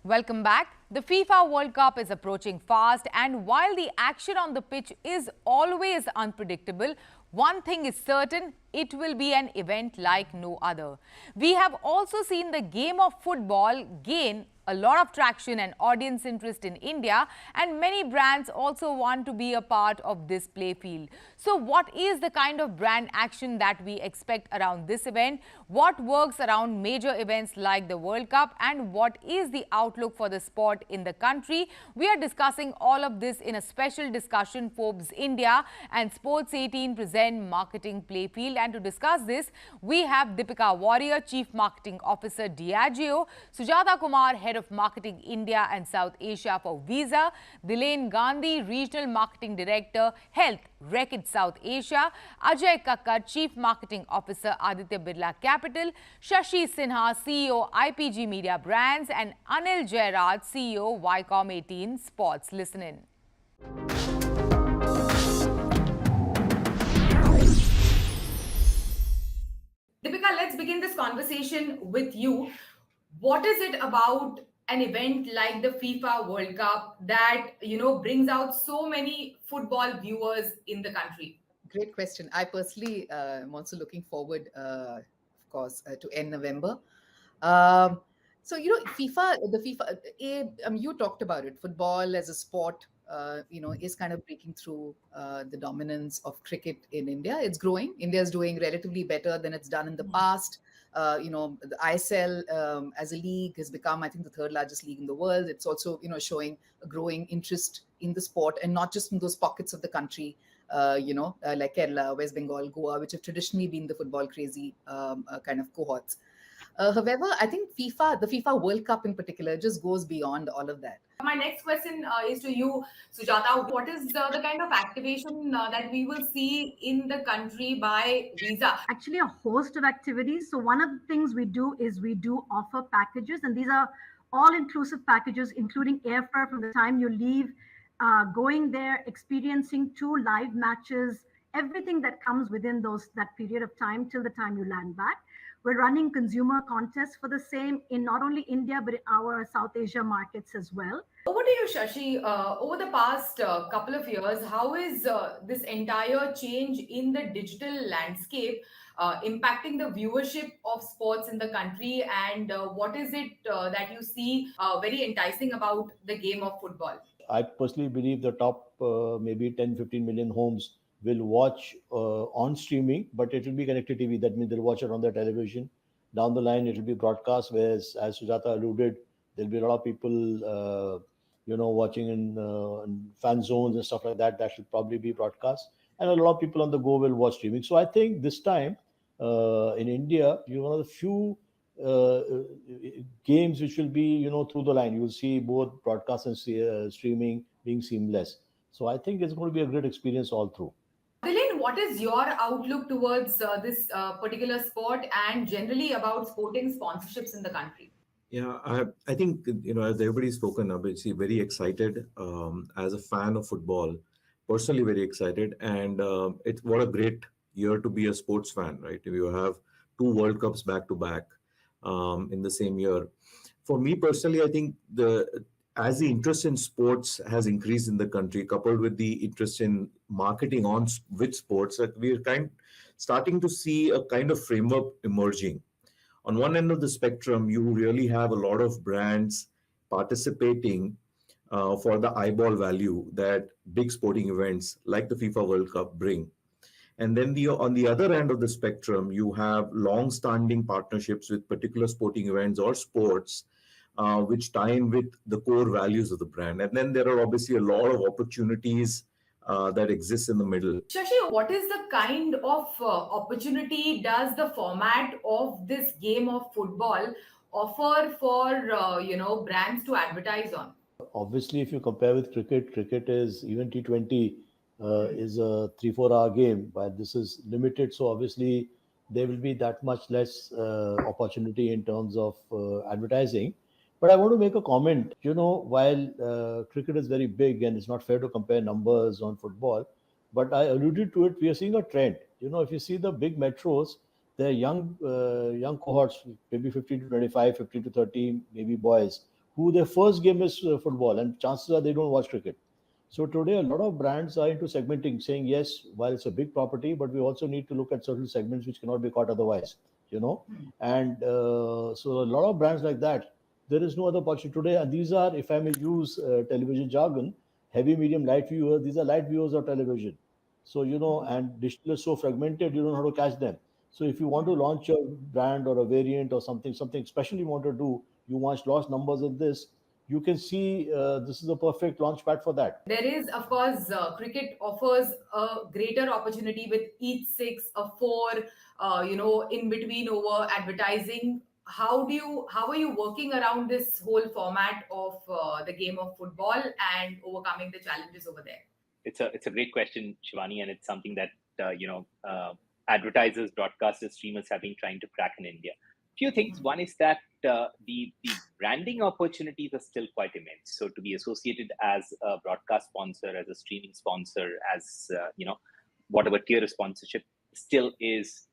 Welcome back. The FIFA World Cup is approaching fast, and while the action on the pitch is always unpredictable, one thing is certain: it will be an event like no other. We have also seen the game of football gain a lot of traction and audience interest in India, and many brands also want to be a part of this play field. So what is the kind of brand action that we expect around this event? What works around major events like the World Cup, and what is the outlook for the sport in the country? We are discussing all of this in a special discussion Forbes India and Sports18 present Marketing Playfield. And to discuss this, we have Deepika, Warrior, Chief Marketing Officer, Diageo; Sujatha, Kumar, Head of Marketing India and South Asia for Visa; Dilen, Gandhi, Regional Marketing Director, Health, Reckitt, South Asia; Ajay, Kakar, Chief Marketing Officer, Aditya, Birla Capital; Shashi, Sinha, CEO, IPG Media Brands; and Anil, Jayaraj, CEO, Viacom18 Sports. Listen in. Deepika, let's begin this conversation with you. What is it about an event like the FIFA World Cup that, brings out so many football viewers in the country? Great question. I personally am also looking forward, of course, to end November. FIFA, you talked about it. Football as a sport, is kind of breaking through the dominance of cricket in India. It's growing. India is doing relatively better than it's done in the past. The ISL as a league has become, I think, the third largest league in the world. It's also, showing a growing interest in the sport, and not just in those pockets of the country, like Kerala, West Bengal, Goa, which have traditionally been the football crazy kind of cohorts. However, I think the FIFA World Cup in particular, just goes beyond all of that. My next question is to you, Sujatha. What is the kind of activation that we will see in the country by Visa? Actually, a host of activities. So one of the things we do is we do offer packages, and these are all-inclusive packages, including airfare from the time you leave, going there, experiencing 2 live matches, everything that comes within that period of time till the time you land back. We're running consumer contests for the same in not only India, but in our South Asia markets as well. Over to you, Shashi. Over the past couple of years, how is this entire change in the digital landscape impacting the viewership of sports in the country? And what is it that you see very enticing about the game of football? I personally believe the top maybe 10-15 million homes will watch on streaming, but it will be connected TV. That means they'll watch it on their television. Down the line, it will be broadcast, whereas, as Sujatha alluded, there'll be a lot of people, watching in fan zones and stuff like that. That should probably be broadcast. And a lot of people on the go will watch streaming. So I think this time in India, you're one of the few games which will be, through the line. You'll see both broadcast and streaming being seamless. So I think it's going to be a great experience all through. Dilen, what is your outlook towards this particular sport and generally about sporting sponsorships in the country? Yeah, I think, as everybody's spoken, obviously very excited as a fan of football, personally very excited. And it's what a great year to be a sports fan, right? If you have 2 World Cups back to back in the same year. For me personally, I think as the interest in sports has increased in the country, coupled with the interest in marketing with sports, that we're starting to see a kind of framework emerging. On one end of the spectrum, you really have a lot of brands participating for the eyeball value that big sporting events like the FIFA World Cup bring. And then on the other end of the spectrum, you have long-standing partnerships with particular sporting events or sports, which tie in with the core values of the brand. And then there are obviously a lot of opportunities that exist in the middle. Shashi, what is the kind of opportunity does the format of this game of football offer for brands to advertise on? Obviously, if you compare with cricket is even T20 is a 3-4 hour game, but this is limited. So obviously there will be that much less opportunity in terms of advertising. But I want to make a comment. While cricket is very big and it's not fair to compare numbers on football, but I alluded to it, we are seeing a trend. If you see the big metros, they're young cohorts, maybe 15 to 25, 15 to 30, maybe boys, who their first game is football, and chances are they don't watch cricket. So today, a lot of brands are into segmenting, saying yes, while it's a big property, but we also need to look at certain segments which cannot be caught otherwise, you know. And so a lot of brands like that, there is no other opportunity today. And these are, if I may use television jargon, heavy, medium, light viewers. These are light viewers of television. So, you know, and digital is so fragmented, you don't know how to catch them. So if you want to launch a brand or a variant or something special you want to do, you want large numbers in this, you can see this is a perfect launch pad for that. There is, of course, cricket offers a greater opportunity with each six, a four, in between over advertising. How are you working around this whole format of the game of football and overcoming the challenges over there? It's a great question, Shivani, and it's something that advertisers, broadcasters, streamers have been trying to crack in India. Few things. One is that the branding opportunities are still quite immense. So to be associated as a broadcast sponsor, as a streaming sponsor, as whatever tier of sponsorship, still is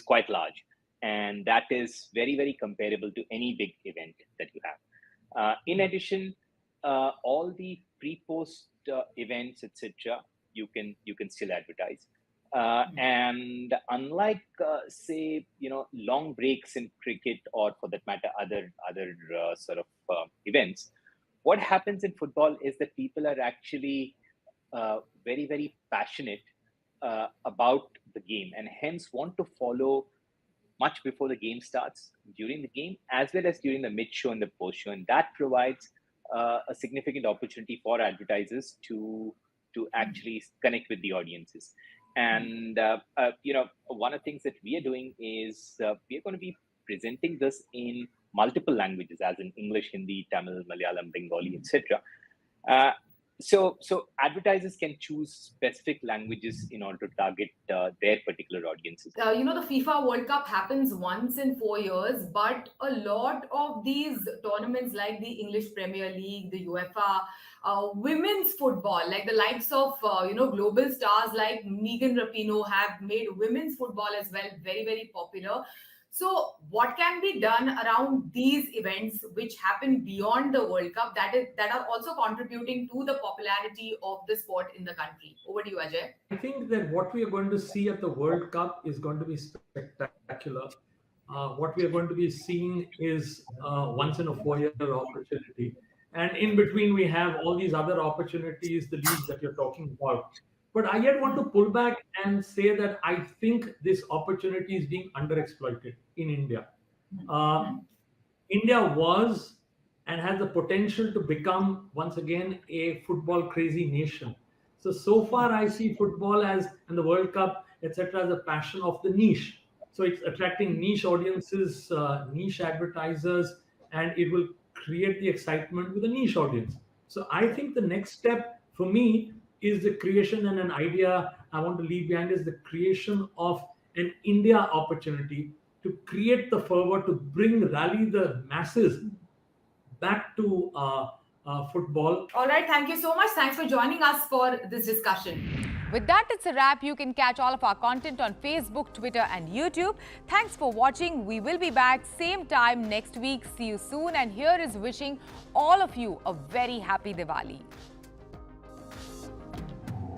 quite large, and that is very, very comparable to any big event that you have. In addition, all the pre-post events, etc., you can still advertise. And unlike say long breaks in cricket, or for that matter other events, what happens in football is that people are actually very, very passionate about the game, and hence want to follow much before the game starts, during the game, as well as during the mid-show and the post-show, and that provides a significant opportunity for advertisers to actually connect with the audiences. And one of the things that we are doing is we are going to be presenting this in multiple languages, as in English, Hindi, Tamil, Malayalam, Bengali, etc. So advertisers can choose specific languages in order to target their particular audiences. The FIFA World Cup happens once in 4 years, but a lot of these tournaments like the English Premier League, the UEFA, women's football, like the likes of global stars like Megan Rapinoe have made women's football as well very, very popular. So what can be done around these events which happen beyond the World Cup that are also contributing to the popularity of the sport in the country? Over to you, Ajay. I think that what we are going to see at the World Cup is going to be spectacular. What we are going to be seeing is once in a 4-year opportunity. And in between, we have all these other opportunities, the leagues that you're talking about. But I yet want to pull back and say that I think this opportunity is being underexploited in India. India was and has the potential to become once again a football crazy nation. So far I see football and the World Cup, etc., as a passion of the niche. So it's attracting niche audiences, niche advertisers, and it will create the excitement with a niche audience. So I think the next step for me is the creation, and an idea I want to leave behind is the creation of an India opportunity to create the fervor, to rally the masses back to football. All right, thank you so much. Thanks for joining us for this discussion. With that, it's a wrap. You can catch all of our content on Facebook, Twitter and YouTube. Thanks for watching. We will be back same time next week. See you soon. And here is wishing all of you a very happy Diwali.